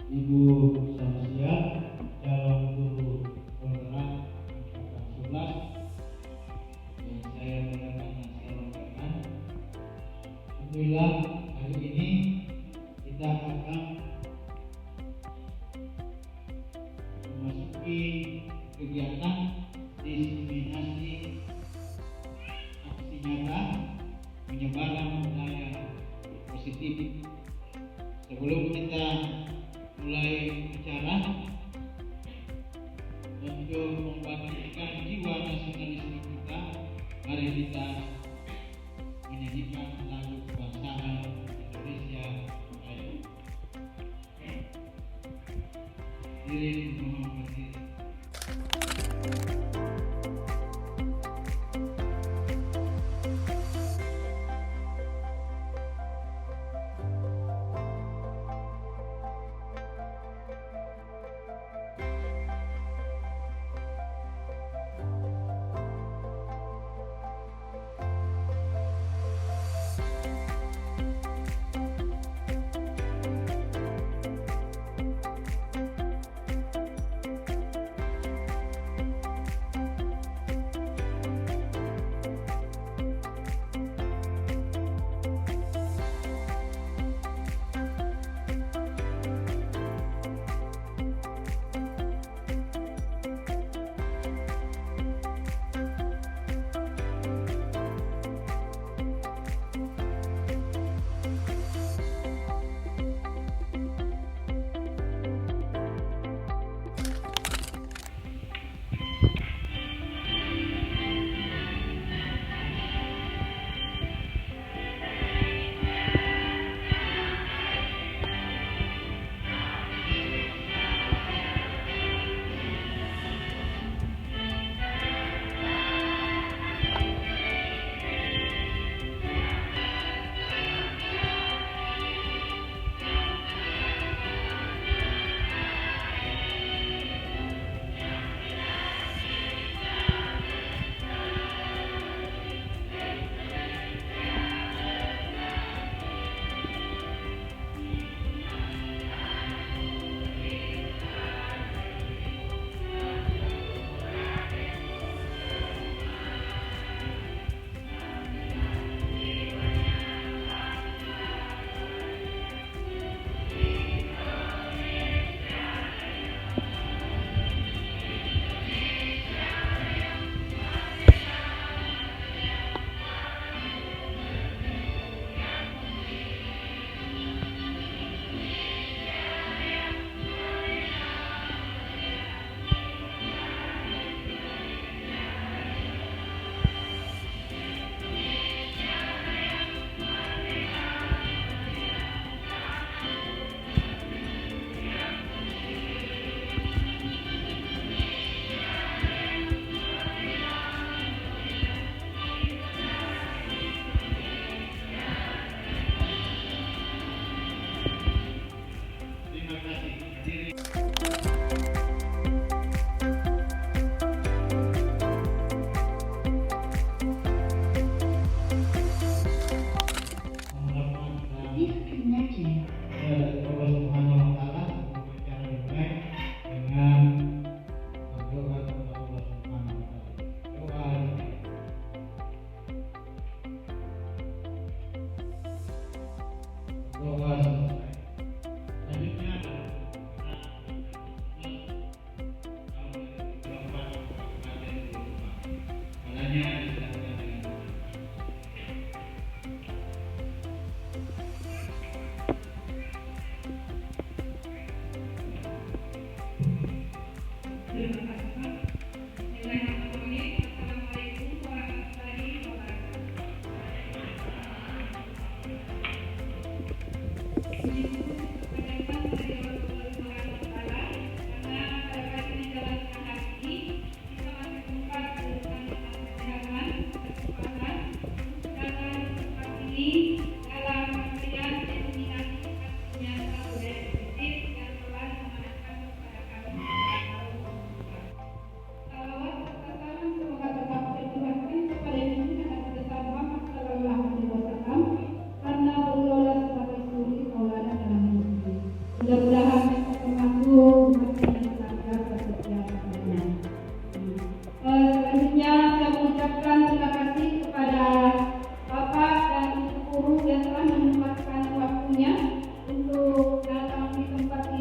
Ibu Samsia, calon guru honorer angkatan 11 yang saya muliakan dan alhamdulillah hari ini kita akan memasuki kegiatan diseminasi aksi nyata penyebaran budaya positif. Sebelum kita mulai acara, untuk membangkitkan jiwa nasionalisme kita, mari kita menyanyikan lagu kebangsaan Indonesia Raya. Iring Muhammad Iring.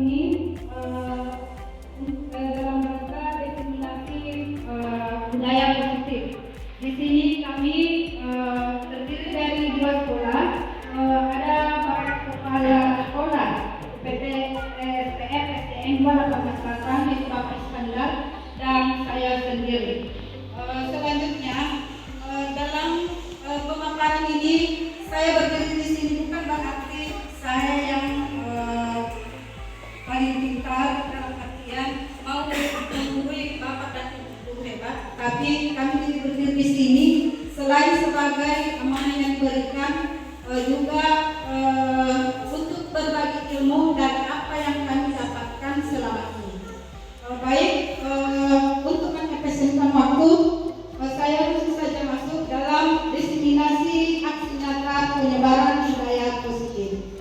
ini dalam rangka diseminasi budaya positif. Di sini kami terdiri dari 2 sekolah, ada para kepala sekolah PT STF SDN 218 Selatan, yaitu Bapak Iskandar dan saya sendiri. Selanjutnya dalam pemaparan ini saya berdiri di sini bukan berarti saya yang paling pintar dalam artian mau menggurui Bapak dan Ibu hebat, tapi kami berdiri di sini selain sebagai amanah yang diberikan juga untuk berbagi ilmu dari apa yang kami dapatkan selama ini. Baik, untuk mengefisienkan waktu, saya langsung saja masuk dalam diseminasi aksi nyata penyebaran budaya positif.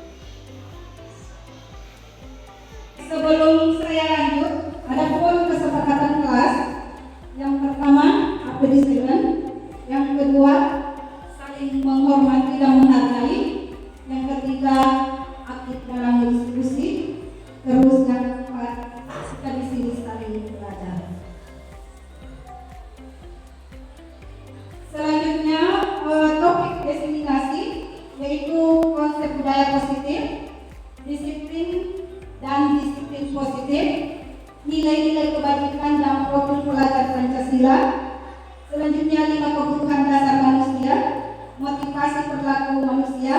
Sebelum saya lanjut, ada pun kesepakatan kelas. Yang pertama, appreciation. Yang kedua, saling menghormati dan menghargai. Yang ketiga, aktif dalam diskusi. Terus yang keempat, kita di sini saling belajar. Selanjutnya, topik diseminasi yaitu konsep budaya positif, disiplin dan disiplin positif, nilai-nilai kebajikan dan profil pelajar Pancasila. Selanjutnya 5 kebutuhan dasar manusia, motivasi perilaku manusia,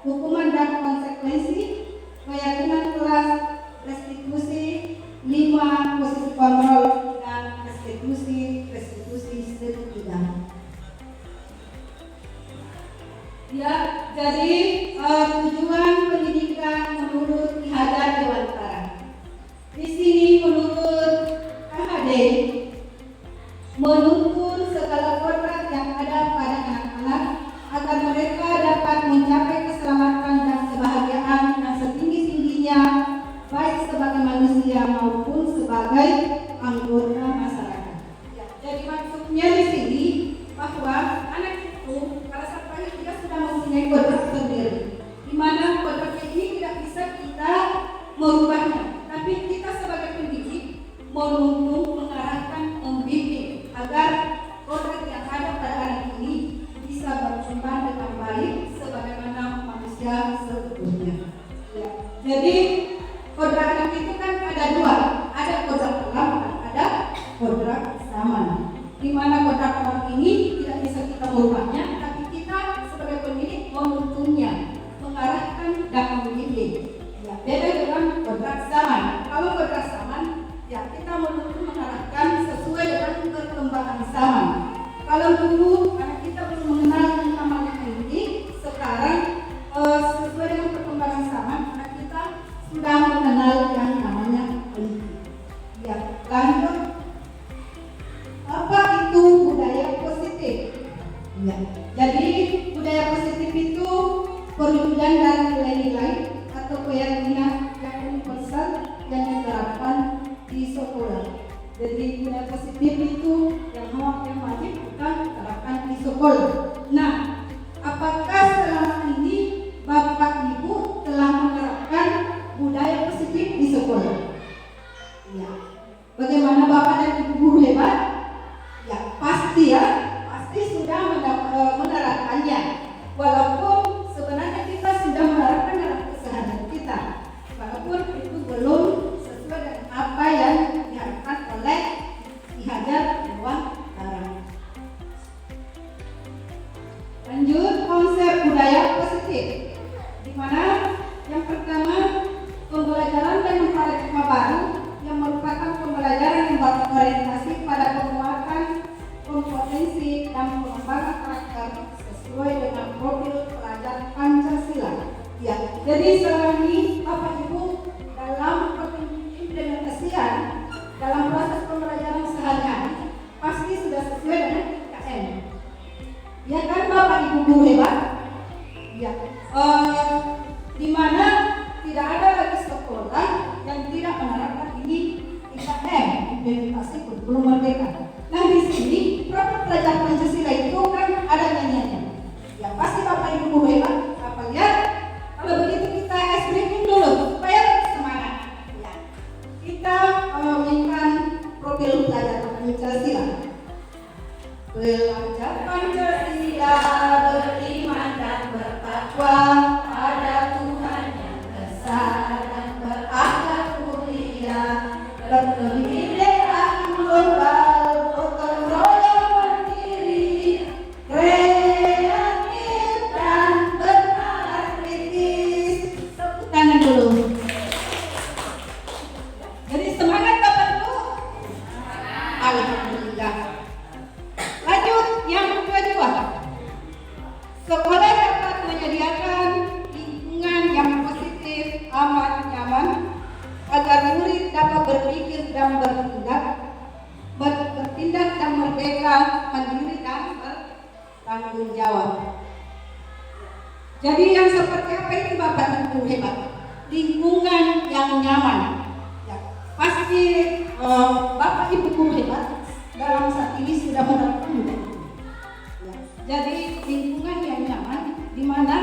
hukuman dan konsekuensi, keyakinan kelas, restitusi, 5 posisi kontrol dan restitusi segitiga. Ya, jadi tujuan pendidikan menurut Ki Hajar Dewantara. Di sini menurut KHD menuntun segala kodrat yang ada pada anak-anak agar mereka dapat mencapai keselamatan dan kebahagiaan yang setinggi-tingginya, baik sebagai manusia maupun sebagai anggota masyarakat. Ya, jadi maksudnya di sini bahwa anak itu pada saat lahir dia sudah mempunyai kodrat sendiri, di mana kodratnya ini tidak bisa kita merubahnya, tapi kita sebagai pendidik menuntun, mengarahkan, membimbing agar kodrat yang ada pada anak ini bisa berkembang dengan baik sebagaimana manusia seutuhnya. Ya. Jadi kodrat anak itu kan ada 2, ada kodrat alam dan ada kodrat zaman. Di mana kodrat alam ini tidak bisa kita merubahnya, tapi kita sebagai pendidik menuntunnya, mengarahkan dan membimbing. Ya, beda dengan kodrat zaman. Kalau kodrat zaman, ya kita menuntun, mengarahkan sesuai dengan perkembangan zaman. Kalau dulu anak kita belum mengenal yang namanya pendidik, sekarang sesuai dengan perkembangan zaman, anak kita sudah mengenal yang namanya pendidik. Ya, lanjut. Apa itu budaya positif? Ya, jadi budaya positif itu perwujudan dari nilai-nilai atau keyakinan yang universal yang diterapkan di sekolah. Jadi budaya positif itu yang wajib kita terapkan di sekolah. Nah, apakah selama ini Bapak Ibu telah menerapkan budaya positif di sekolah? Ya. Bagaimana Bapak dan Ibu guru hebat? Ya, pasti sudah menerapkannya. Walaupun sebenarnya kita sudah menerapkan dalam keseharian kita, walaupun itu belum sesuai dengan apa yang diharapkan oleh Ki Hajar Dewantara. Lanjut, konsep budaya positif, di mana yang pertama pembelajaran dengan paradigma baru yang merupakan pembelajaran yang berorientasi pada penguatan kompetensi dan pengembangan karakter sesuai dengan profil pelajar Pancasila. Ya, jadi selama ini Bapak Ibu dalam implementasian dalam proses pembelajaran sehari-hari pasti sudah sesuai dengan KM. Ya kan Bapak Ibu guru hebat? Ya, di mana tidak ada lagi sekolah yang tidak menerapkan ini IKM, implementasi kurikulum merdeka. Nah, di sini profil pelajar Pancasila itu kan ada nyanyiannya. Ya pasti Bapak Ibu guru hebat apa lihat? Kalau begitu kita es breaking dulu supaya semangat. Kebinekaan global, gotong royong mandiri, kreatif dan bernalar kritis. Tepuk tangan dulu. Jadi semangat Bapak Ibu. Alhamdulillah. Lanjut yang kedua. Sekolah dapat menyediakan lingkungan yang positif, aman, nyaman, agar murid dapat berpikir dan bertindak dan merdeka, mandiri dan bertanggung jawab. Jadi yang seperti apa itu Bapak Ibu hebat? Lingkungan yang nyaman. Ya, pasti Bapak Ibu guru hebat dalam saat ini sudah menerapkan. Jadi lingkungan yang nyaman di mana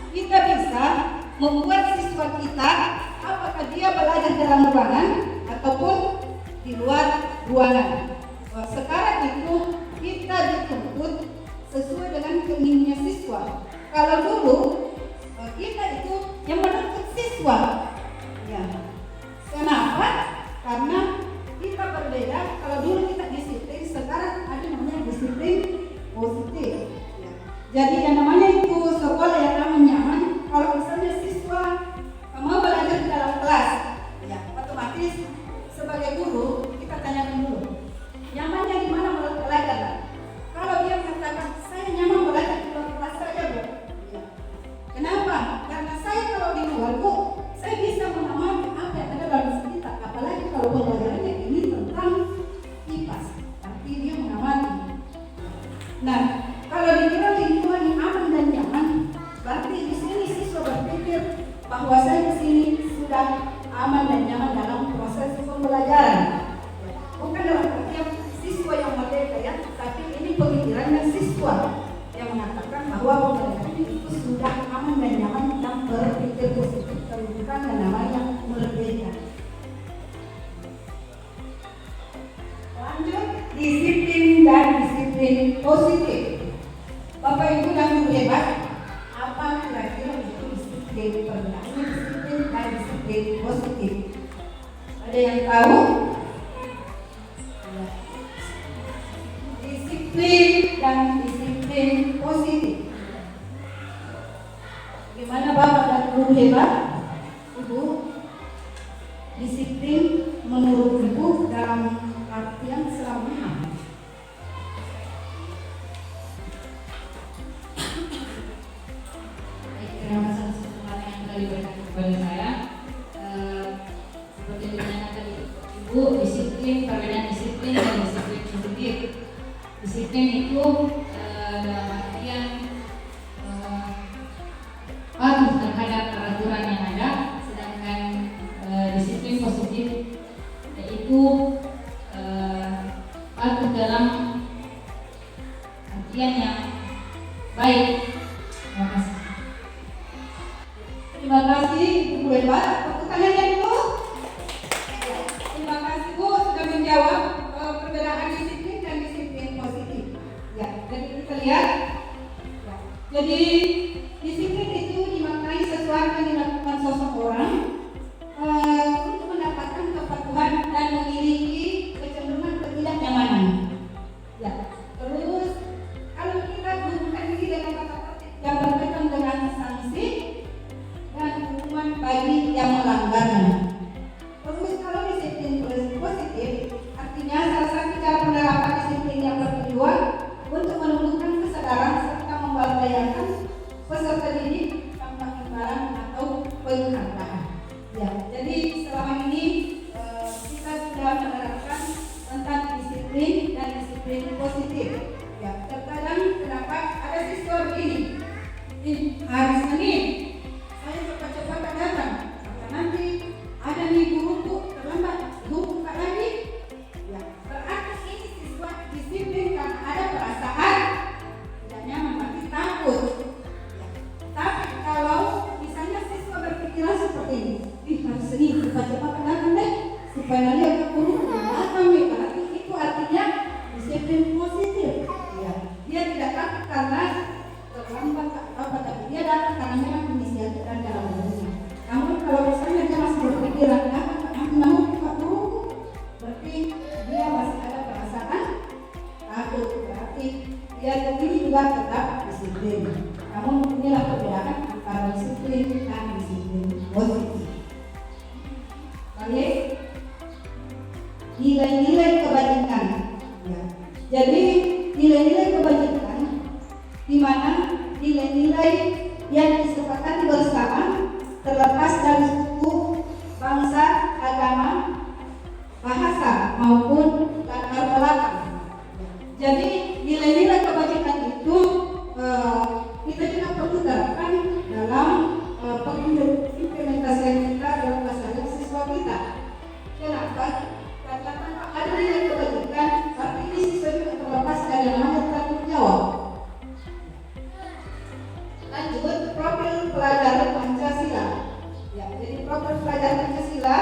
kita bisa membuat siswa kita apakah dia belajar dalam ruangan ataupun di luar ruangan. Sekarang itu kita dituntut sesuai dengan keinginannya siswa. Kalau dulu kita itu yang menuntut siswa. Ya. Kenapa? Karena kita berbeda. Kalau dulu kita disiplin, sekarang ada namanya disiplin positif. Ya. Jadi yang namanya itu sekolah yang aman nyaman. Kalau misalnya siswa mau belajar di dalam kelas, ya otomatis sebagai guru kita tanyakan dulu, nyamannya di mana belajar? Kalau dia mengatakan saya nyaman belajar di luar kelas saja, Bu. Ya. Kenapa? Karena saya kalau di luar, Bu, saya bisa mengamati apa yang ada dalam sekitar. Apalagi kalau pembelajarannya ini tentang IPAS, arti dia mengamati. Nah, kalau dikira lingkungan yang aman dan nyaman, berarti di sini siswa berpikir bahwa saya di sini sudah aman dan nyaman dalam proses pembelajaran. Bukan dalam artian siswa yang merdeka ya, tapi ini pemikirannya siswa yang mengatakan bahwa pembelajaran itu sudah aman dan nyaman dan berpikir positif, bukan yang namanya merdeka. Lanjut, disiplin dan disiplin positif. Bapak Ibu dan guru hebat, apa kira-kira itu disiplin perbedaannya disiplin dan disiplin positif? Ada yang tahu? Disiplin dan disiplin positif. Gimana Bapak dan guru hebat? Ibu, disiplin menurut Ibu dalam artian selama Terima kasih atas kesempatan yang telah diberikan kepada saya. Seperti yang ditanyakan Ibu, disiplin, perbedaan disiplin dan disiplin positif. Disiplin itu dalam artian patuh terhadap peraturan yang ada, sedangkan disiplin positif yaitu patuh dalam artian yang baik. Terima kasih. Terima kasih Ibu hebat. Tepuk tangannya dulu. Terima kasih Bu sudah menjawab perbedaan disiplin dan disiplin positif. Ya, jadi kita lihat. Ya, jadi disiplin itu dimaknai sesuatu yang dilakukan seseorang untuk mendapatkan kepatuhan dan memiliki kecenderungan ketidaknyamanan. Ya, terus kalau kita hubungkan ini dengan kata baik nilai-nilai kebajikan. Ya. Jadi nilai-nilai kebajikan di mana nilai-nilai yang disepakati bersama terlepas dari suku, bangsa, agama, bahasa maupun latar belakang. Jadi nilai-nilai kebajikan itu kita juga perlu terapkan dalam implementasi kita dalam pelaksanaan siswa kita. Kenapa? Karena tanpa ada nilai kebajikan, artinya siswa juga terlepas dari namanya tanggung jawab. Lanjut, profil pelajaran Pancasila. Ya, jadi profil pelajaran Pancasila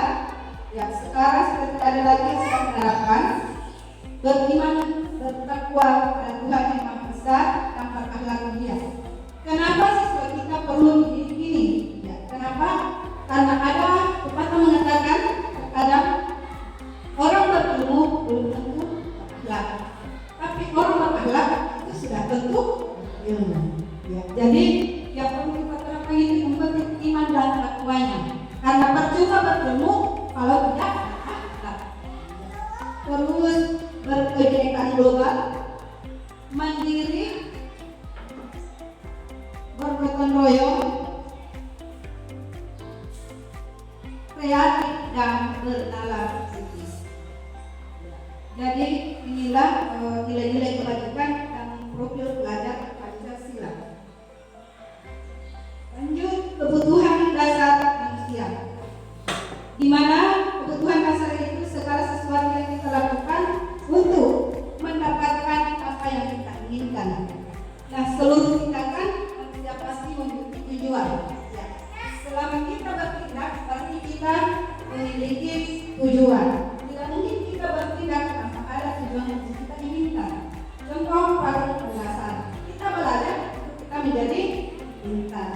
ya sekarang sudah tidak ada lagi yang kita menerapkan beriman bertakwa pada Tuhan yang Maha Esa tanpa akhlak mulia. Kenapa siswa kita perlu dididik ini? Ya, kenapa? Karena ada pepatah mengatakan terkadang orang berilmu belum tentu berakhlak, tapi orang berakhlak itu sudah tentu ilmu. Ya, jadi yang perlu kita terapkan ini membentuk iman dan takwanya. Karena percuma berilmu kalau tidak berakhlak. Terus berkebinekaan global, mandiri, bergotong royong, kreatif dan bernalar kritis. Jadi inilah nilai-nilai kebajikan dan profil pelajar Pancasila. Lanjut, kebutuhan dasar manusia. Di mana kebutuhan dasar itu segala sesuatu yang kita lakukan untuk mendapatkan apa yang kita inginkan. Nah, seluruh tindakan manusia pasti memiliki tujuan. Ya. Selama kita bertindak, pasti kita memiliki tujuan. Tidak mungkin kita bertindak tanpa ada tujuan yang kita inginkan. Contoh paling mendasar, kita belajar untuk kita menjadi pintar.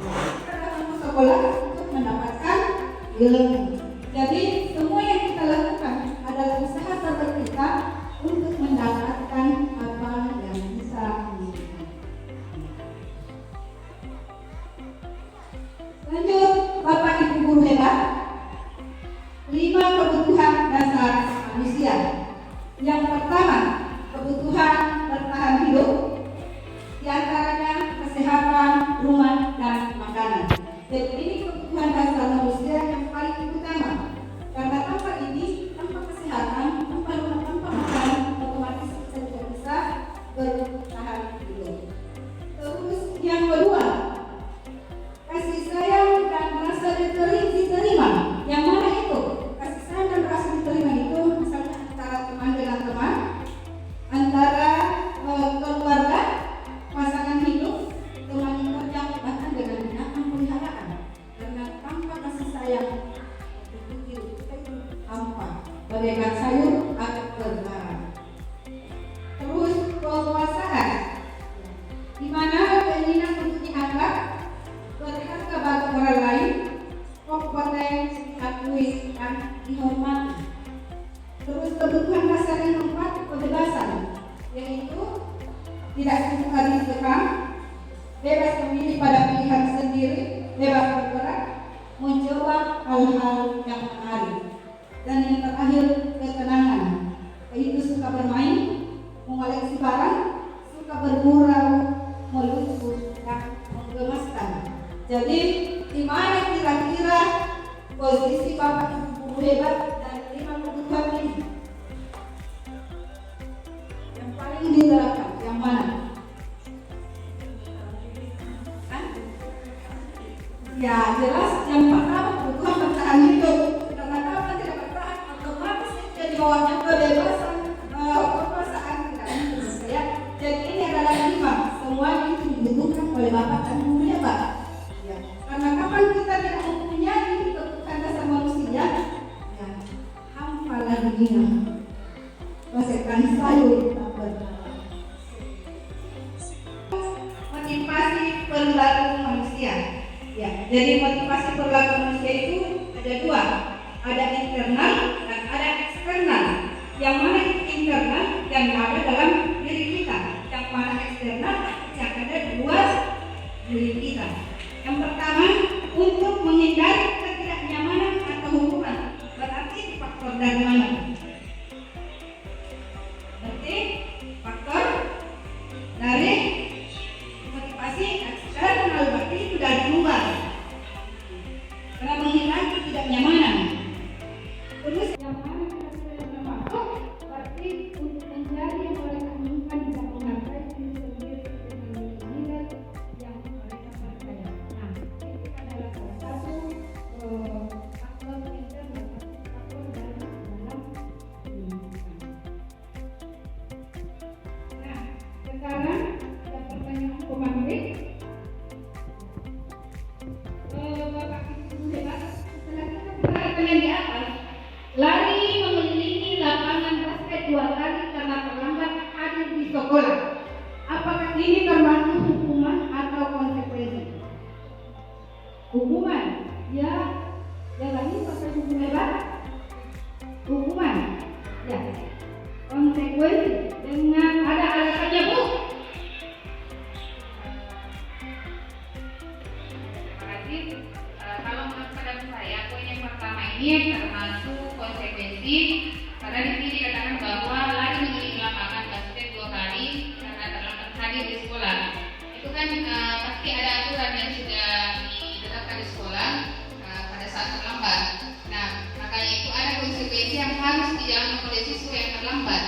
Kita datang ke sekolah untuk mendapatkan ilmu. Jadi semua yang kita lakukan adalah usaha terbaik kita untuk mendapatkan apa yang bisa diinginkan. Lanjut, Bapak Ibu guru hebat. 5 kebutuhan dasar manusia. Yang pertama, kebutuhan bertahan hidup. Di antaranya kesehatan, rumah, dan makanan. Jadi ini kebutuhan dasar manusia yang paling utama. Karena tanpa ini, tanpa kesehatan, tanpa rumah, tanpa makanan, otomatis kita tidak bisa bertahan hidup. Terus yang kedua, kasih sayang dan rasa diterima. Yang mana itu? Kasih sayang dan rasa diterima itu misalnya antara teman dengan teman, antara keluarga, pasangan hidup, teman kerja, bahkan dengan binatang peliharaan. Karena tanpa kasih sayang itu hampa, bagaikan sayur atau berlarang. Terus kekuasaan, di mana keinginan untuk dianggap berharga bagi orang lain, kompeten, diakui dan dihormati. Terus kebutuhan dasar yang keempat, kebebasan, yaitu tidak suka dikekang, bebas memilih pada pilihan sendiri, bebas bergerak, mencoba hal-hal yang menarik. Dan yang terakhir, ketenangan, yaitu suka bermain, mengoleksi barang, suka bergurau, melukis dan menggemaskan. Jadi di mana kira-kira posisi Bapak Ibu guru hebat dan 5 kebutuhan ini yang paling diterapkan? Yang mana? Ya jelas yang pertama kebutuhan bertahan hidup. Karena kalau tidak bertahan otomatis dia di bawahnya kebebasan, kekuasaan tidak mungkin ya. Jadi ini adalah 5 semua itu dibutuhkan oleh Bapak dan Ibu hebat. Ya. Karena kapan kita tidak mempunyai kebutuhan dasar manusia, ya hampa lagi dina. Masakan sayur tak berjalan. Motivasi perilaku manusia. Ya, jadi motivasi perilaku manusia itu ada 2, ada internal dan ada eksternal. Yang mana itu internal yang ada dalam diri kita, yang mana eksternal yang ada di luar diri kita. Yang pertama, untuk menghindari ketidaknyamanan atau hubungan faktor dari mana? Berarti faktor dari motivasi eksternal, berarti itu dari luar. Karena menghilangkan tidak nyamanan. Terus yang mana kita termasuk berarti untuk menjadi yang mereka inginkan tidak menghargai diri sendiri dengan nilai yang mereka percaya. Nah, itu adalah salah satu faktor internal, faktor dalam pendidikan. Nah, sekarang ada pertanyaan komandik. Setelah kita perhatikan yang di atas, lari mengelilingi lapangan basket 2 kali karena terlambat hadir di sekolah. Apakah ini termasuk hukuman atau konsekuensi? Hukuman, ya. Yang lain pakai hukum hebat. Hukuman, ya. Konsekuensi dengan ada alasannya, Bu. Kalau menurut pendapat saya, poin yang pertama ini termasuk konsekuensi karena di sini dikatakan bahwa lari mengelilingi lapangan basket 2 kali karena terlambat hadir di sekolah. Itu kan pasti ada aturan yang sudah ditetapkan di sekolah pada saat terlambat. Nah, makanya itu ada konsekuensi yang harus dijalankan oleh siswa yang terlambat.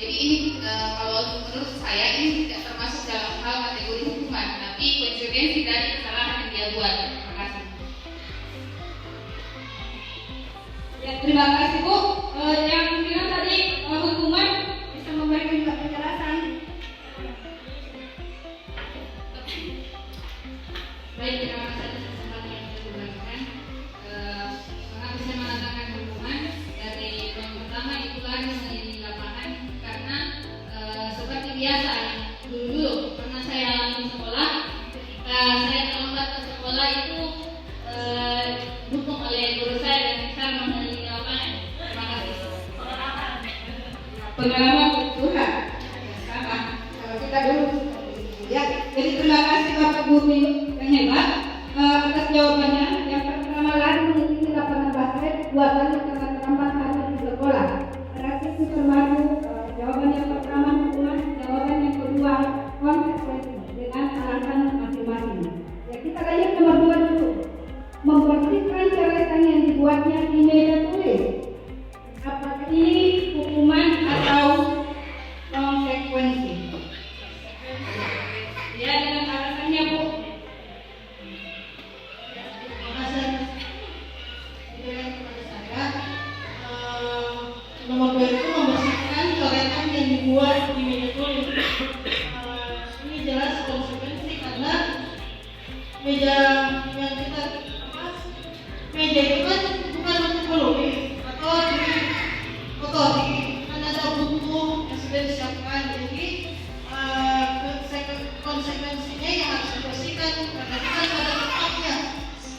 Jadi ini kalau menurut saya ini tidak termasuk dalam hal kategori hukuman, tapi konsekuensi dari kesalahan yang dia buat. Terima kasih. Ya, terima kasih, Bu. Yang bilang tadi hukuman bisa memberikan juga penjelasan. Baik, terima kasih atas kesempatan yang sudah diberikan. Mengapa saya mengatakan hukuman? Dari yang pertama itu lari mengelilingi lapangan karena seperti biasa dulu pernah saya alami sekolah. Ketika saya terlambat ke sekolah itu dukung oleh guru saya dan saya mengelilingi lapangan. Terima kasih. Pengalaman Tuhan sama kalau kita dulu ya. Jadi terima kasih Bapak Guru yang hebat atas jawabannya. Yang pertama, lari mengelilingi lapangan basket 2 kali karena terlambat hadir di sekolah. Berarti itu termasuk jawaban yang pertama hukuman, jawaban yang kedua konsekuensi dengan alasan masing-masing. Ya, kita lanjut nomor 2 dulu. Membersihkan coretan yang dibuatnya di meja tulis. Apakah ini hukuman atau konsekuensi? Ya, dengan alasannya, Bu. Alasan diberikan kepada saya nomor 2 itu membersihkan coretan yang dibuat di meja tulis. Ini jelas konsekuensi karena meja yang kita meja itu kan bukan untuk menulis atau kan ada buku yang sudah disiapkan, jadi konsekuensinya yang harus dibersihkan karena kita pada tempatnya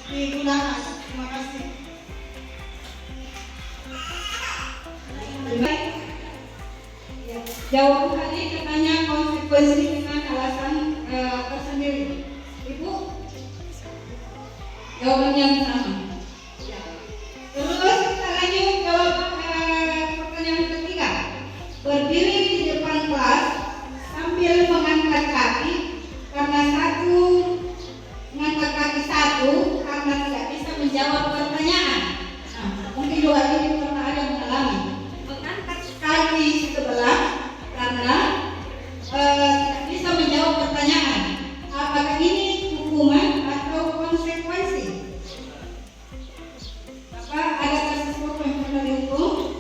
digunakan. Terima kasih. Ya, jawab tadi katanya konsekuensi dengan alasan tersendiri. Ibu, jawaban yang sama. Ya. Terus kita lanjut jawab pertanyaan ketiga. Berdiri di depan kelas sambil mengangkat kaki karena karena tidak bisa menjawab pertanyaan. Nah, mungkin juga ini pernah ada yang mengalami. Mengangkat kaki sebelah karena tidak bisa menjawab pertanyaan. Apakah ini hukuman atau konsekuensi? Apa ada sesuatu yang pernah dihukum?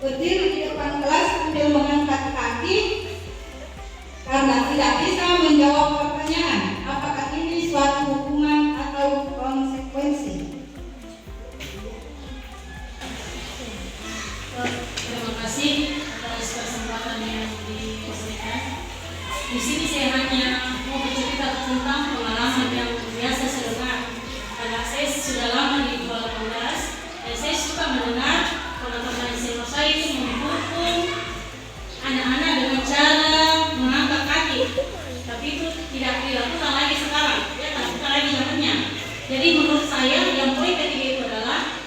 Berdiri di depan kelas sambil mengangkat kaki karena tidak bisa menjawab pertanyaan. Apakah ini suatu hukuman atau konsekuensi? Terima kasih atas kesempatan yang diberikan. Di sini saya hanya mau bercerita tentang pengalaman yang biasa saya dengar. Karena saya sudah lama di sekolah kelas dan saya suka mendengar teman-teman SMA saya itu menghukum anak-anak dengan cara mengangkat kaki. Tapi itu tidak dilakukan lagi sekarang, ya tak bukan lagi zamannya. Jadi menurut saya yang poin ketiga itu adalah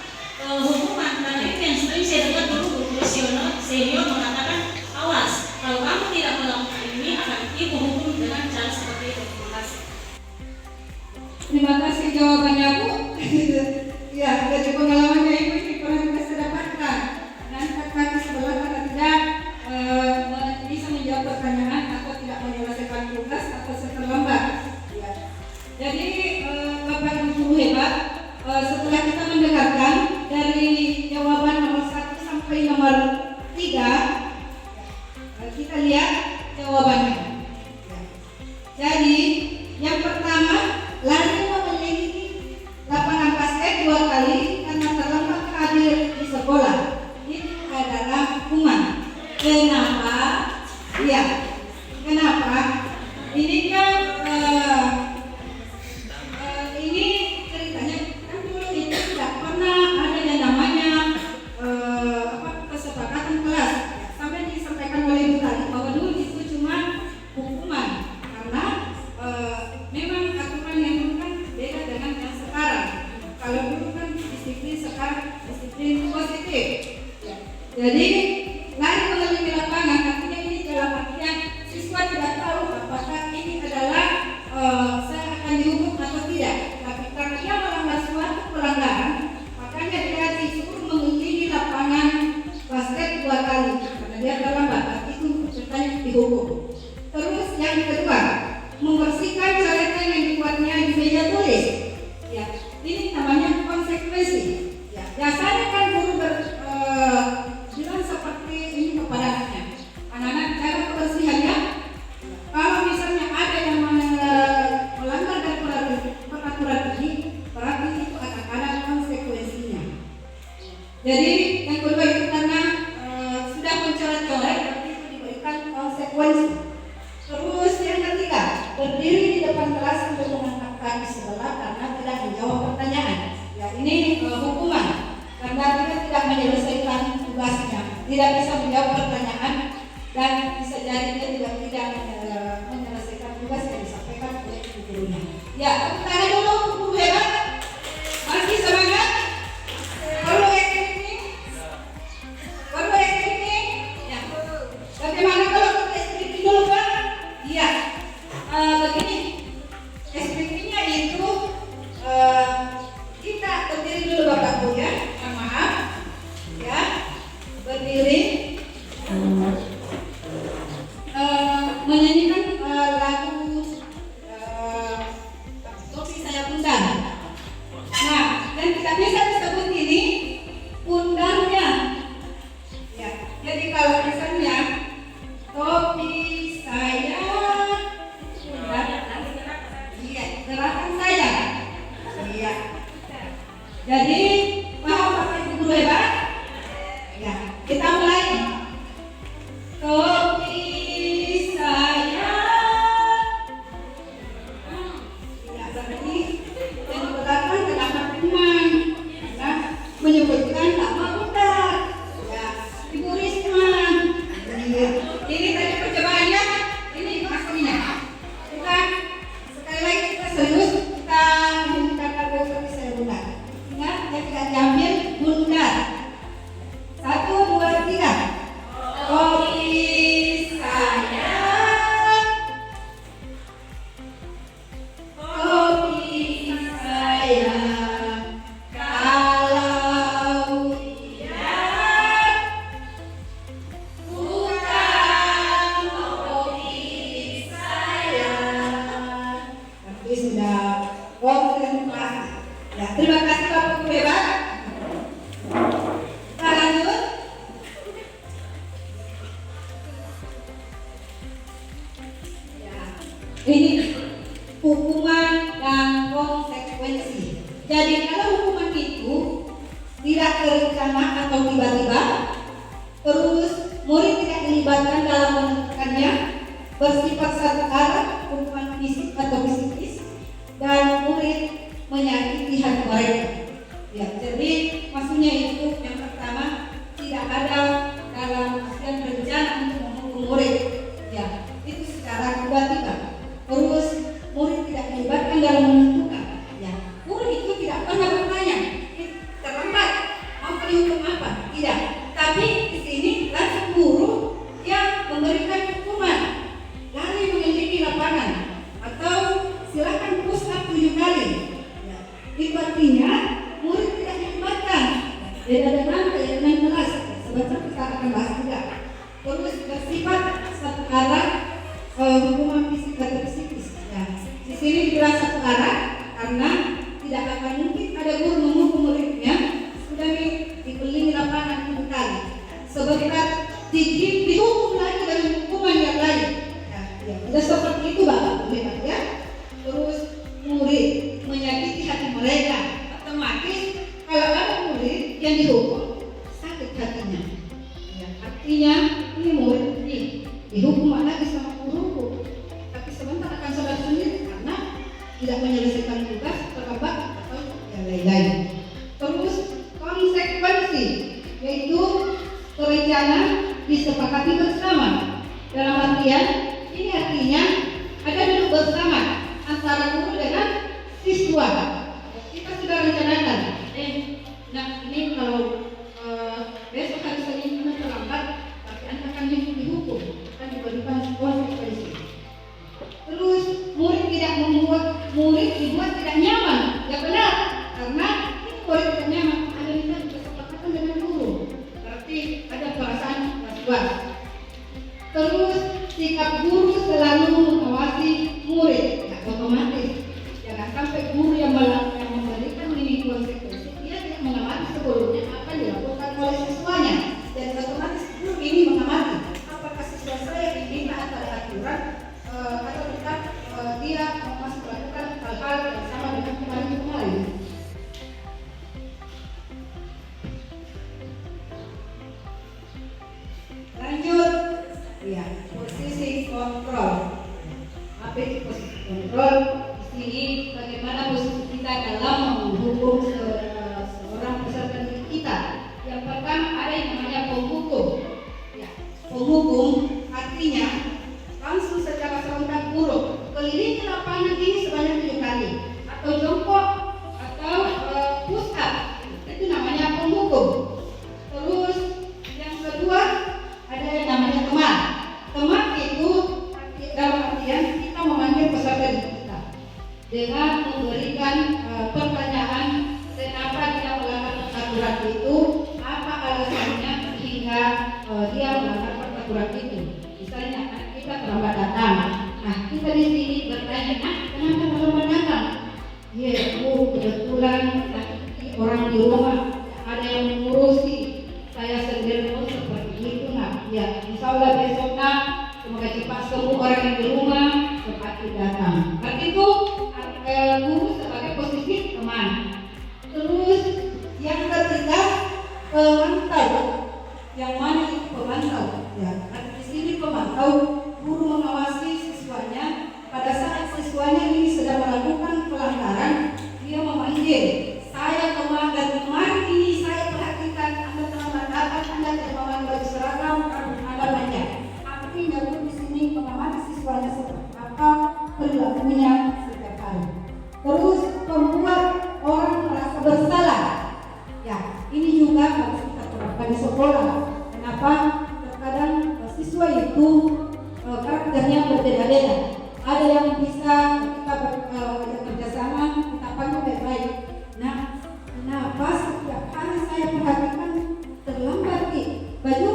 Jadi lari mengelilingi lapangan, artinya ini dalam artian siswa tidak tahu apakah ini adalah saya akan dihukum atau tidak. Tapi karena dia melanggar suatu pelanggaran, makanya dia disuruh mengelilingi lapangan basket 2 kali karena dia terlambat. Itu ceritanya dihukum. Terus yang kedua, membersihkan coretan yang dibuatnya di meja tulis. Ya, ini namanya konsekuensi. Ya, biasanya kan guru bilang seperti ini kepada anaknya. Anak-anak cara kebersihannya. Kalau misalnya ada yang melanggar dari peraturan ini, berarti itu akan ada konsekuensinya. Jadi yang kedua itu karena sudah mencoret-coret, berarti itu diberikan konsekuensi. Terus yang ketiga, berdiri di depan kelas untuk mengangkat kaki sebelah karena tidak menjawab pertanyaan. Ya, ini hukuman karena dia tidak menyelesaikan tugasnya, tidak bisa menjawab pertanyaan dan bisa jadi dia juga tidak menyelesaikan tugas yang disampaikan oleh gurunya. Ya, tepuk tangan dulu guru hebat. Masih semangat? Perlu SPP? Perlu SPP? Ya. Bagaimana kalau kita SPP dulu Pak? Iya. Begini, SPP-nya itu kita berdiri dulu Bapak Bu ya. Maaf. Ya. Berdiri. Menyanyikan lagu Topi Saya Bundar. Nah, dan kita bisa disebut ini bundarnya. Ya, jadi kalau misalnya topi saya bundar, iya, gerakan saya. Iya. Jadi paham Bapak Ibu guru hebat? Ya, kita mulai. Topi saya. Ya, berarti yang belakang terdapat teman. Nah, menyebutkan nama Bundar. Ya, Ibu Risma. Ini tadi percobaannya. Ini aslinya. Kita sekali lagi kita serius. Kita menunjukkan lagu Topi Saya Bundar. Ingat, ya tidak diambil Bundar. 1, 2, 3. Topi saya, topi saya, kalau tidak bukan topi saya. Tapi sudah konsentrasi. Ya, terima kasih Bapak Ibu hebat. Kita lanjut. Ini hukuman dan konsekuensi. Jadi kalau hukuman itu tidak terencana atau tiba-tiba, terus murid tidak dilibatkan dalam menentukannya, bersifat satu arah, hukuman fisik atau psikis, dan murid menyakiti hati mereka. Ya, jadi maksudnya itu yang pertama tidak ada dalam artian rencana untuk menghukum murid. Ya, itu secara tiba-tiba. Terus murid tidak dilibatkan dalam menentukan. Ya, murid itu tidak pernah bertanya, terlambat, mau dihukum apa? Tidak. Tapi di sini langsung guru yang memberikan hukuman, lari mengelilingi lapangan, atau silakan push up 7 kali. Ya, itu artinya murid tidak dilibatkan. Beda dengan kelas. Sebentar kita akan bahas juga. Terus bersifat satu arah. Hukuman fisik atau psikis. Ya, di sini dibilang satu arah karena tidak akan mungkin ada guru menghukum muridnya sudah dikelilingi lapangan 7 kali. Sebentar dihukum lagi dengan hukuman yang lain. Ya, tidak seperti itu Bapak Ibu ya. Terus murid menyakiti hati mereka, otomatis kalau ada murid yang dihukum sakit hatinya. Ya, artinya ini murid ini dihukum lagi sama guru, tapi sebentar akan sadar sendiri karena tidak menyelesaikan tugas, terlambat atau yang lain-lain. Terus konsekuensi, yaitu rencana disepakati bersama. Dalam artian ini artinya ada duduk bersama antara guru dengan siswa. Kita sudah rencanakan. Nah ini kalau besok hari Senin Ya, posisi kontrol. Apa itu posisi kontrol? Di sini bagaimana posisi kita dalam menghukum seorang peserta didik kita. Yang pertama ada yang namanya penghukum. Ya, penghukum artinya langsung secara serentak buruk keliling lapangan ini sebanyak 7 kali atau jongkok atau push up, itu namanya penghukum. Terus yang kedua ada yang namanya teman. Teman itu dalam artian kita memanggil peserta didik kita dengan memberikan pertanyaan kenapa dia melanggar peraturan itu, apa alasannya hingga dia melanggar peraturan itu. Misalnya kita terlambat datang, nah kita di sini bertanya, kenapa terlambat datang? Ya, kebetulan orang di rumah ada yang mengurusi, saya sendiri pun seperti itu. Nah, ya, insya Allah besok semoga cepat sembuh orang yang di rumah, cepat datang. Berarti itu guru sebagai posisi teman. Terus yang ketiga pemantau. Yang mana itu pemantau? Ya, di sini pemantau, guru mengawasi siswanya pada saat siswanya ini sedang melakukan pelanggaran, dia memanggil, saya teman dan teman ini saya perhatikan Anda terlambat datang, Anda tidak memakai baju seragam, Anda manja. Artinya guru di sini mengamati siswanya seperti apa perilakunya setiap hari. Terus membuat orang merasa bersalah. Ya, ini juga harus kita terapkan di sekolah. Kenapa? Terkadang siswa itu karakternya berbeda-beda. Ada yang bisa kita kerjasama, kita panggil baik-baik. Nah, kenapa setiap hari saya perhatikan terlambat nih? Baju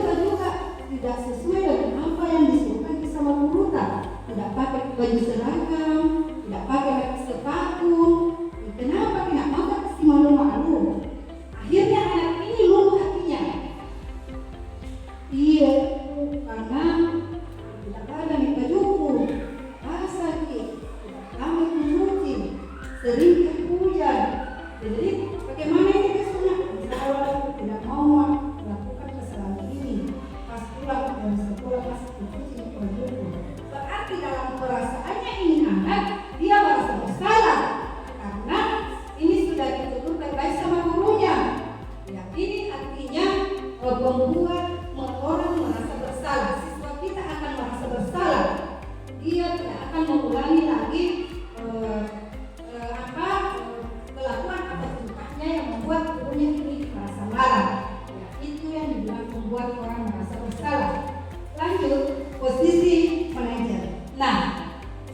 tidak sesuai dengan apa yang disuruhkan sama guru, tidak pakai baju seragam, tidak pakai sepatu. Kenapa tidak mau kasih malu-malu? Akhirnya anak ini luluh hatinya. Iya, karena tidak ada nih bajuku, basah nih, tidak lama cuci, sering hujan. Jadi bagaimana ini besoknya? Misalnya tidak mau melakukan kesalahan ini, pas pulang dari sekolah pas cuci bajuku. Berarti dalam perasaannya ini anak dia merasa bersalah karena ini sudah ditutur baik sama gurunya. Ya, ini artinya membuat orang merasa bersalah. Siswa kita akan merasa bersalah. Dia tidak akan mengulangi lagi kelakuan atau tingkahnya yang membuat gurunya ini merasa marah. Ya, itu yang dibilang membuat orang merasa bersalah. Lanjut, posisi manajer. Nah,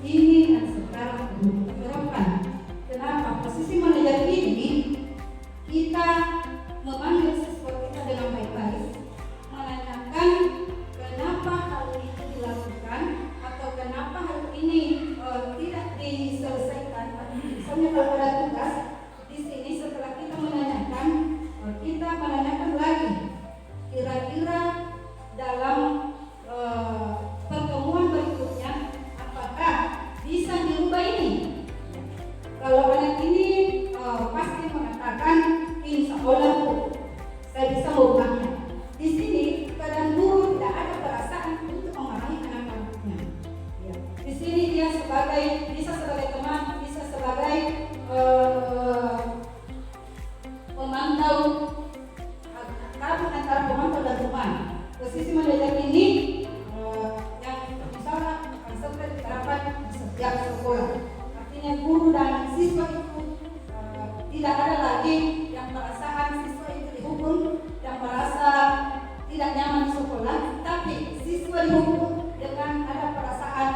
ini yang sekarang perlu kita terapkan. Kenapa? Posisi manajer ini kita memanggil siswa kita dengan baik-baik, menanyakan kenapa hal itu dilakukan atau kenapa hal ini tidak diselesaikan. Misalnya kalau ada tugas di sini, setelah kita menanyakan lagi kira-kira dalam pertemuan berikutnya apakah bisa dirubah ini. Kalau anak ini pasti mengatakan insya Allah saya bisa merubahnya. Di sini kadang guru tidak ada perasaan untuk memarahi anak-anaknya. Ya. Di sini dia bisa sebagai teman, bisa sebagai pemantau, kabut antara pemantau dan teman. Posisi manajer ini yang misalnya akan sering diterapkan di setiap sekolah. Artinya guru dan siswa itu tidak ada lagi yang perasaan siswa itu dihukum, yang merasa tidak nyaman di sekolah, tapi siswa dihukum dengan ada perasaan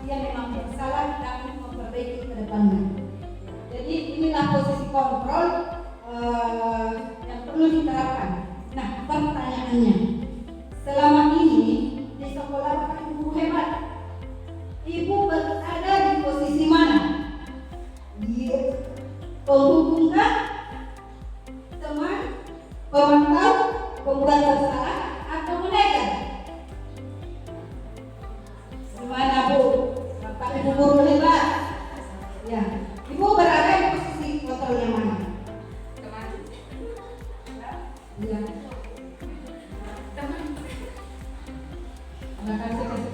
dia memang bersalah dan memperbaiki ke depannya. Jadi inilah posisi kontrol yang perlu diterapkan. Nah, pertanyaannya, selama ini di sekolah Bapak Ibu hebat, Ibu berada di posisi mana? Penghukum kah? Teman? Pemantau? Pembuat bersalah? Atau manajer? Gimana Bu? Bapak Ibu guru hebat? Ya, Ibu berada di posisi kontrol yang mana? Teman. Iya. Teman. Terima kasih.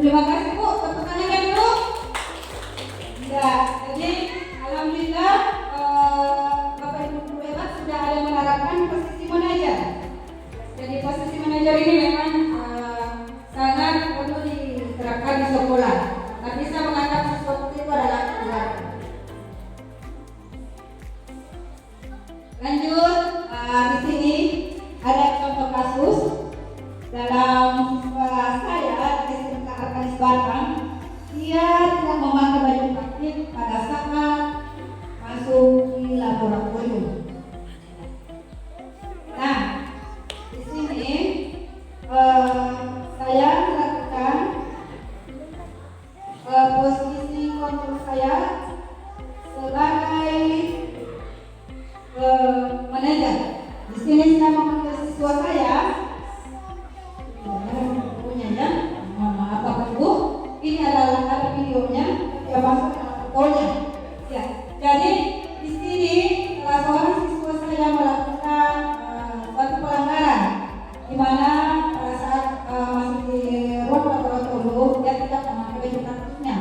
Terima kasih Bu, tepuk tangannya dulu. Ya, jadi alhamdulillah Bapak Ibu guru hebat sudah ada menerapkan posisi manajer. Jadi posisi manajer ini memang sangat perlu diterapkan di sekolah. Tak bisa menganggap sesuatu itu adalah keluarga. Lanjut, di sini ada contoh kasus dalam saya di SMK Arkanis Batang. Dia tidak memakai baju praktik pada saat masuk di laboratorium. Nah, di sini saya melakukan posisi kontrol saya sebagai manajer. Di sini saya memanggil siswa saya. Mohon maaf Bapak Ibu, ini adalah ada videonya, ya masuk dalam fotonya. Ya, jadi di sini salah seorang siswa saya melakukan suatu pelanggaran, di mana pada saat masih di ruang laboratorium dia tidak memakai baju praktiknya.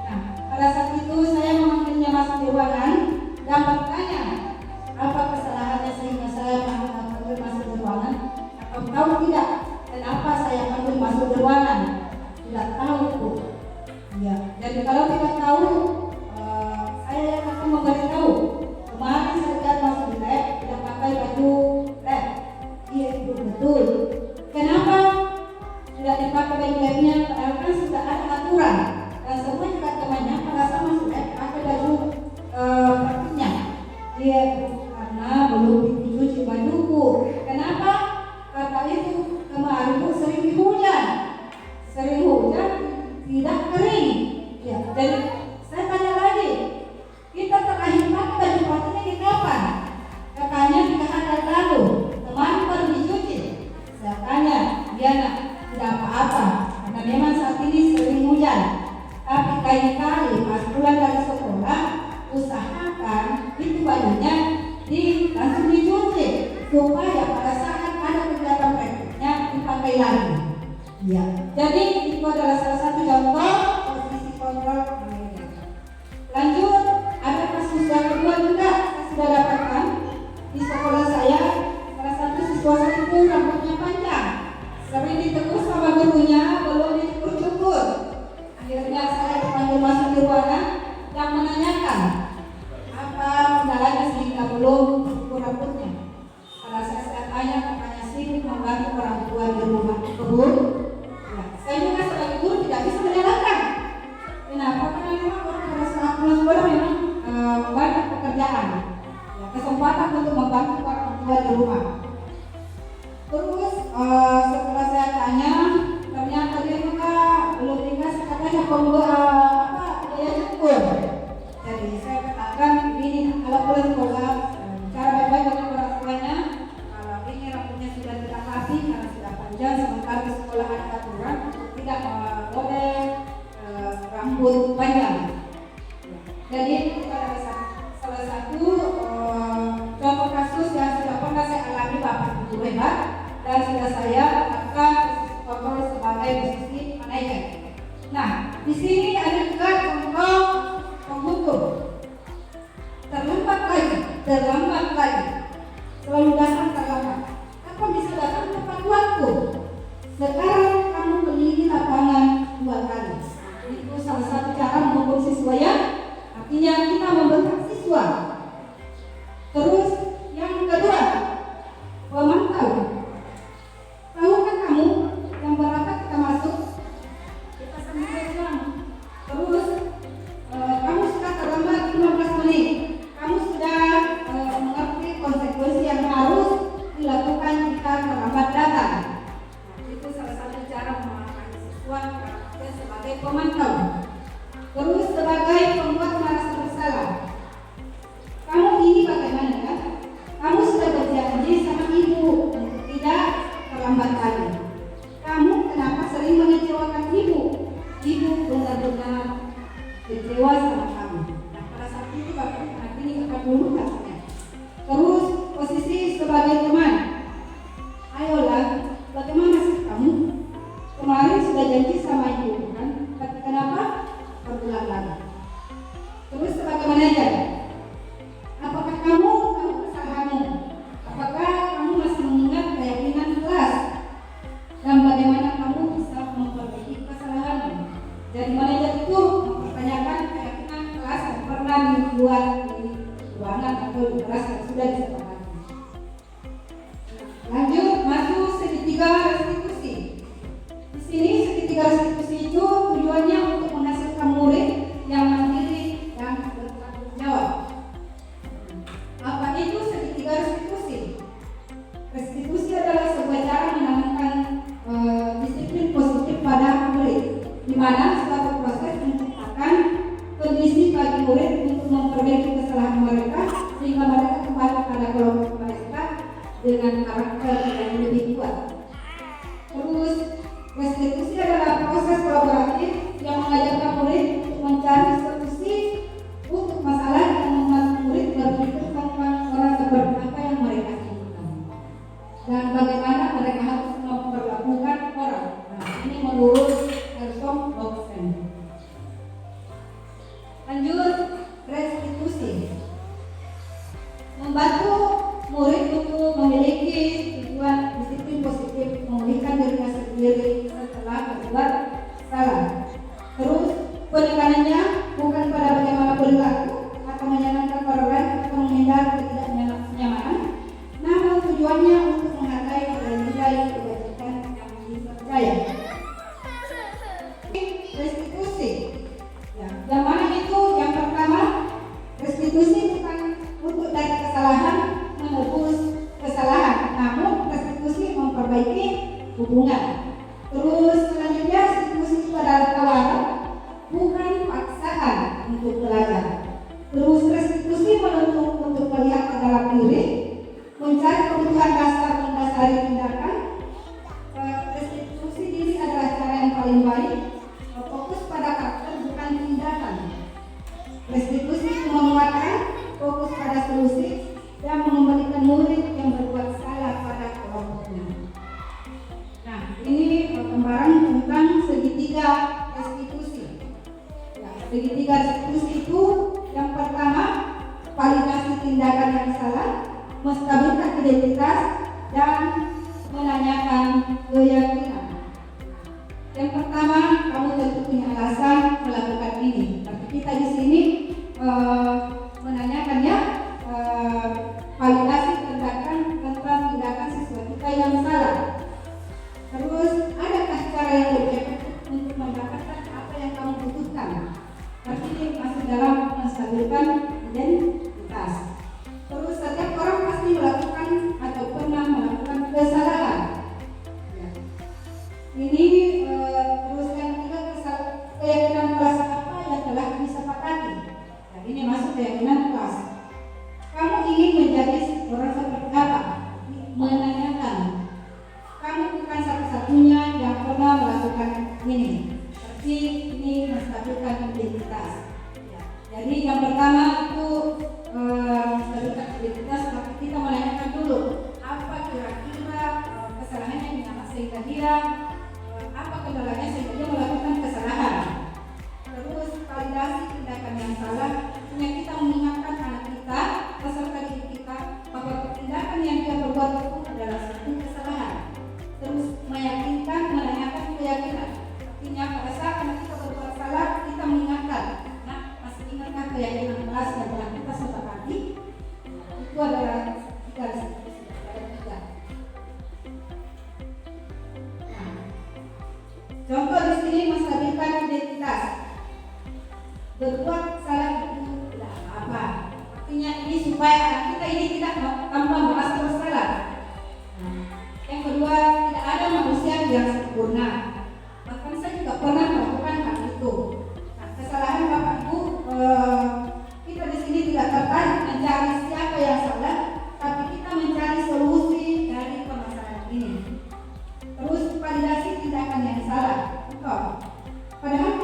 Nah, pada saat itu saya memanggilnya masuk di ruangan dan bertanya apa kesalahannya sehingga saya panggil masuk di ruangan. Atau tahu tidak kenapa saya panggil masuk di ruangan? Tidak tahu Bu. Ya, jadi kalau tidak tahu saya yang akan memberitahu. Kemarin saya lihat masuk di lab tidak pakai baju lab. Iya itu betul. Kenapa tidak dipakai baju labnya? Padahal kan sudah ada aturan dan semua juga temannya pada saat masuk lab pakai baju praktiknya. Iya karena belum dicuci bajuku. Kenapa? Karena itu kemarin itu sering hujan, tidak kering. Ya, jadi saya tanya lagi, kita terakhir pakai baju praktiknya di kapan? Katanya 3 hari lalu, kemarin baru dicuci. Saya tanya, dia tidak apa-apa, karena memang saat ini sering hujan. Tapi kali-kali pas pulang dari sekolah, usahakan itu bajunya langsung dicuci supaya pada saat ada kegiatan praktiknya dipakai lagi. Ya, jadi itu adalah salah satu contoh posisi kontrol manajer. Lanjut, ada kasus yang kedua juga saya sudah dapatkan di sekolah saya. Salah satu siswa saya itu rambutnya panjang, sering ditegur sama gurunya, belum dicukur-cukur. Akhirnya saya dipanggil masuk di ruangan dan menanyakan apa kendalanya sehingga belum cukur rambutnya. Pada saya tanya, katanya sibuk membantu orang tua di rumah kebun. Ya, saya juga sebagai guru tidak bisa menyalahkan. Kenapa? Karena memang pada saat pulang sekolah memang banyak pekerjaan, ya, kesempatan untuk membantu orang tua di rumah. Terus setelah saya tanya, ternyata dia juga belum dikasih katanya biaya cukur. Jadi saya katakan begini, kalau pulang sekolah cara baik-baik dengan orang tuanya. Kalau ini rambutnya sudah tidak rapi karena sudah panjang, sementara di sekolah ada aturan tidak boleh rambut panjang. Jadi itu adalah salah satu contoh kasus yang sudah pernah saya alami Bapak Ibu hebat dan sudah saya lakukan posisi kontrol sebagai posisi manajer. Nah, di sini ada juga contoh penghukum. Terlambat lagi, selalu datang terlambat. Apa bisa datang tepat waktu? Sekarang kamu keliling lapangan 2 kali. Itu salah satu cara menghukum siswa ya. Artinya kita membentak siswa. Terus yang kedua, pemantau. Tahukah kamu yang berapa kita masuk? Kita sampai jam. Terus kamu sudah terlambat 15 menit. Kamu sudah mengerti konsekuensi yang harus dilakukan jika terlambat datang. Itu salah satu cara memantau siswa sebagai pemantau. Terus sebagai pembuat merasa bersalah. Kamu ini bagaimana kan? Kamu sudah berjanji sama ibu untuk tidak terlambat lagi. Kamu kenapa sering mengecewakan ibu? Ibu benar-benar kecewa sama kamu. Nah, pada saat itu Bapak ini akan dulu katanya. Terus posisi sebagai teman. Ayolah, bagaimana sih kamu? Kemarin sudah janji sama ibu kan? manajer, apakah kamu tahu kesalahanmu? Apakah kamu masih mengingat keyakinan kelas? Dan bagaimana kamu bisa memperbaiki kesalahanmu? Jadi manajer itu mempertanyakan keyakinan kelas yang pernah dibuat di ruangan atau di kelas yang sudah disepakati. Lanjut, maju segitiga restitusi. Di sini segitiga restitusi itu tujuannya untuk menghasilkan murid yang mandiri dan bertanggung jawab. Apa itu segitiga restitusi? Restitusi adalah sebuah cara menanamkan disiplin positif pada murid, di mana suatu proses menciptakan kondisi bagi murid untuk memperbaiki kesalahan mereka sehingga mereka kembali pada kelompok mereka dengan karakter yang lebih kuat. Terus, restitusi adalah proses kolaboratif yang mengajarkan murid untuk mencari solusi untuk masalah yang membantu murid berpikir tentang orang seperti apa yang mereka inginkan dan bagaimana mereka harus memperlakukan orang. Nah, ini menurut Ersom Boxen. Lanjut, restitusi membantu murid untuk memiliki tujuan disiplin positif, memulihkan dirinya sendiri setelah berbuat salah. Terus penekanannya bukan pada bagaimana perilaku atau menyenangkan orang lain atau menghindari ketidaknyamanan, namun tujuannya untuk menghargai nilai kebajikan yang dipercaya. Restitusi, ya, yang mana itu? Yang pertama, restitusi bukan untuk dari kesalahan menebus kesalahan, namun restitusi memperbaiki hubungan. Terus selanjutnya, restitusi itu adalah tawaran, bukan paksaan untuk belajar. Terus restitusi menuntut untuk melihat ke dalam diri, mencari kebutuhan dasar mendasari tindakan. Restitusi diri adalah cara yang paling baik, fokus pada karakter bukan tindakan. Restitusi itu menguatkan, fokus pada solusi, dan mengembalikan murid yang berbuat salah pada kelompoknya. Nah, ini gambaran tentang segitiga restitusi. Ya, segitiga restitusi itu yang pertama, validasi tindakan yang salah, menstabilkan identitas, dan menanyakan keyakinan. Yang pertama, kamu tentu punya alasan melakukan ini. Tapi kita di sini menanyakannya validasi tindakan tentang tindakan siswa kita yang salah. Terus, adakah cara yang lebih efektif untuk mendapatkan apa yang kamu butuhkan? Tapi ini masih dalam menstabilkan identitas. Terus, setiap orang pasti melakukan atau pernah melakukan kesalahan. Ya. Ini terus yang ketiga, keyakinan kelas apa yang telah disepakati. Dan ini masuk keyakinan kelas. Kamu ingin menjadi orang seperti apa? Menanyakan. Kamu bukan satu-satunya yang pernah melakukan ini. Tapi ini menstabilkan identitas. Ya. Jadi yang pertama itu menstabilkan identitas. Tapi kita menanyakan dulu apa kira-kira kesalahannya di mana sehingga dia apa kendalanya sehingga dia melakukan kesalahan. Terus validasi tindakan yang salah. Kita mengingatkan anak kita beserta diri kita bahwa tindakan yang dia berbuat itu adalah satu kesalahan. Terus meyakinkan, menanyakan keyakinan. Artinya pada saat anak kita berbuat salah, kita mengingatkan. Nah, masih ingatkah keyakinan kelas yang telah kita sepakati? Itu adalah tiga. Nah, contoh di sini menstabilkan identitas. Berbuat salah itu tidak apa-apa. Artinya ini supaya anak kita ini tidak tanpa merasa bersalah. Nah, yang kedua, tidak ada manusia yang sempurna. Bahkan saya juga pernah melakukan hal itu. Nah, kesalahan Bapak Ibu, kita di sini tidak tertarik mencari siapa yang salah, tapi kita mencari solusi dari permasalahan ini. Terus validasi tindakan yang salah. Padahal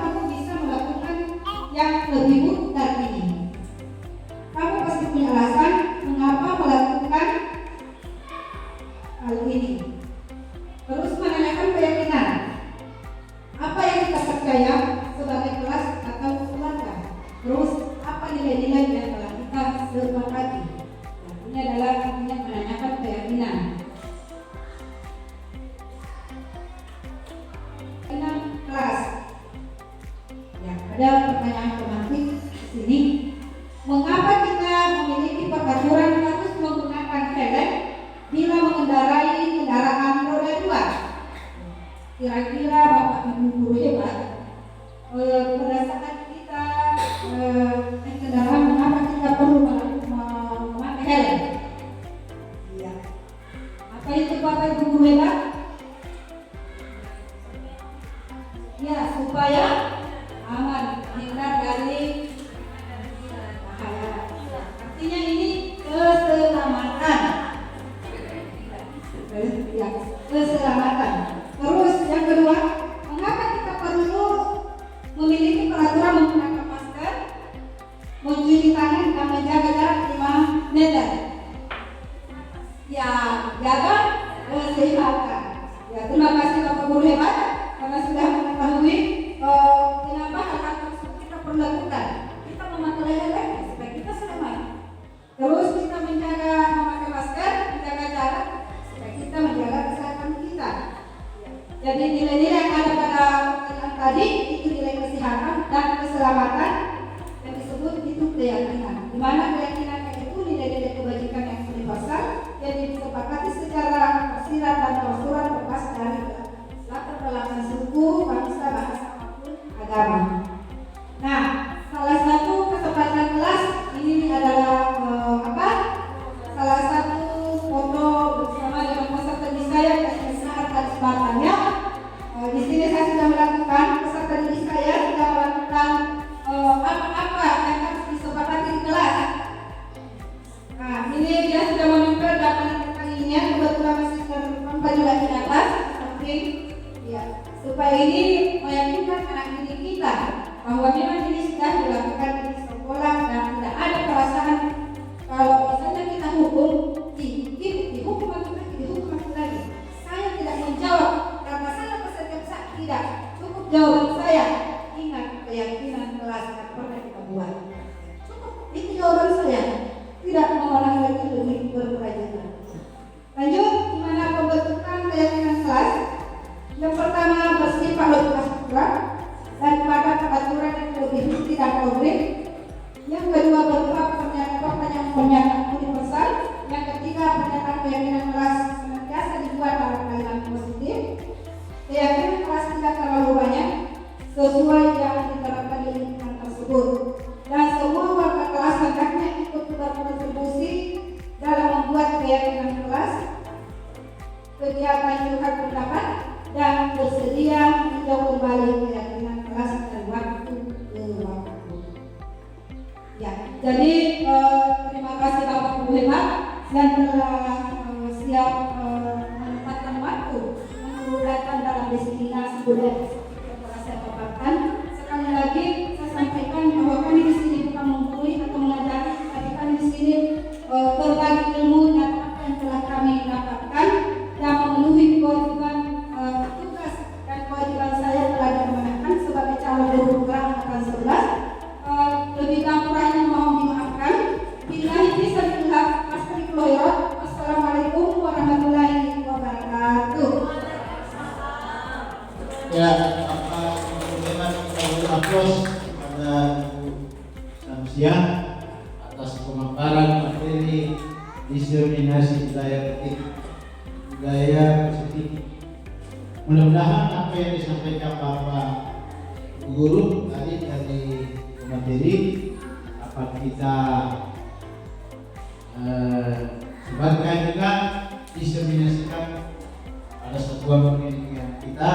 kamu bisa melakukan yang lebih buruk dari ini. Kamu pasti punya alasan mengapa melakukan hal ini. Terus menanyakan keyakinan. Apa yang kita percaya sebagai kelas atau keluarga? Ada pertanyaan tematik di sini. Mengapa kita memiliki peraturan harus menggunakan helm bila mengendarai kendaraan roda 2? Kira-kira Bapak Ibu guru hebat, pada saat kita naik kendaraan, mengapa kita perlu memakai helm? Iya. Apa itu Bapak Ibu guru hebat? Ya, supaya aman, terhindar dari bahaya. Artinya ini keselamatan. Ya, keselamatan. Terus yang kedua, mengapa kita perlu memiliki peraturan menggunakan masker, mencuci tangan dan menjaga jarak 5 meter? Ya, jaga kesehatan. Ya, terima kasih Bapak Guru hebat karena sudah mengetahui kenapa hal-hal tersebut kita perlu lakukan. Kita memakai helm supaya kita selamat. Terus kita memakai masker, menjaga jarak supaya kita menjaga kesehatan kita. Jadi nilai-nilai yang ada pada pertanyaan tadi itu nilai kesehatan dan keselamatan yang disebut itu keyakinan. Di mana keyakinan itu nilai-nilai kebajikan yang universal yang disepakati secara tersirat dan tersurat lepas dari latar belakang suku, bangsa, bahasa maupun agama. Nah, salah satu kesempatan kelas ini adalah salah satu foto bersama dengan peserta didik saya yang sangat kesempatannya. Di sini saya sudah melakukan peserta didik saya sudah melakukan apa-apa yang harus disepakati di kelas. Nah, ini dia sudah menempel data tangannya, kebetulan masih terpampang juga di atas, samping, ya, supaya ini meyakinkan anak didik kita bahwa memang ini sudah dilakukan di sekolah dan tidak ada perasaan kalau misalnya kita dihukum lagi. Saya tidak menjawab karena saya peserta besar, tidak cukup jawaban saya. Ingat keyakinan kelas yang pernah kita buat. Cukup itu jawaban saya. Tidak mengulangi lagi lebih berkelanjutan. Lanjut, gimana pembentukan keyakinan kelas? Yang pertama bersifat logika struktural dan pada peraturan yang lebih tidak konkret. Yang kedua berupa pernyataan universal. Yang ketiga pernyataan keyakinan kelas senantiasa dibuat dalam kalimat positif. Keyakinan kelas tidak terlalu banyak sesuai yang diterapkan di lingkungan tersebut. Dan semua warga kelas hendaknya ikut berkontribusi dalam membuat keyakinan kelas, kegiatan curhat pendapat, dan bersedia meninjau kembali keyakinan kelas dari waktu ke waktu. Ya, jadi terima kasih Bapak Guru hebat yang telah siap menempatkan waktu menggunakan dalam destinasi budaya yang telah saya paparkan. Sekali lagi saya sampaikan bahwa kami di sini bukan menggurui atau mengajari, tapi kami di sini berbagi ilmu dan apa yang telah kami dapatkan dan memenuhi kewajiban tugas dan kewajiban saya telah diamanahkan sebagai calon guru program angkatan 11. Lebih kurangnya mohon dimaafkan. Billahi taufiq. Wassalamualaikum warahmatullahi wabarakatuh. Ya, bagaimana kita aplaus kepada Samsia atas pemaparan materi diseminasi budaya positif. Mudah-mudahan apa yang disampaikan Bapak Guru tadi dari materi dapat kita sebarkan juga diseminasikan pada satuan pendidikan kita,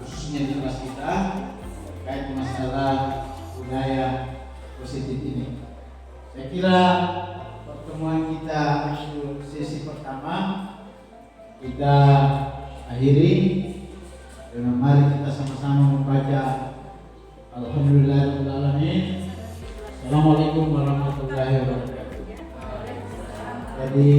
khususnya di kelas kita terkait masalah budaya positif ini. Saya kira pertemuan kita untuk sesi pertama kita akhiri dengan mari kita sama-sama membaca Alhamdulillahirrahmanirrahim. Assalamualaikum warahmatullahi wabarakatuh. Jadi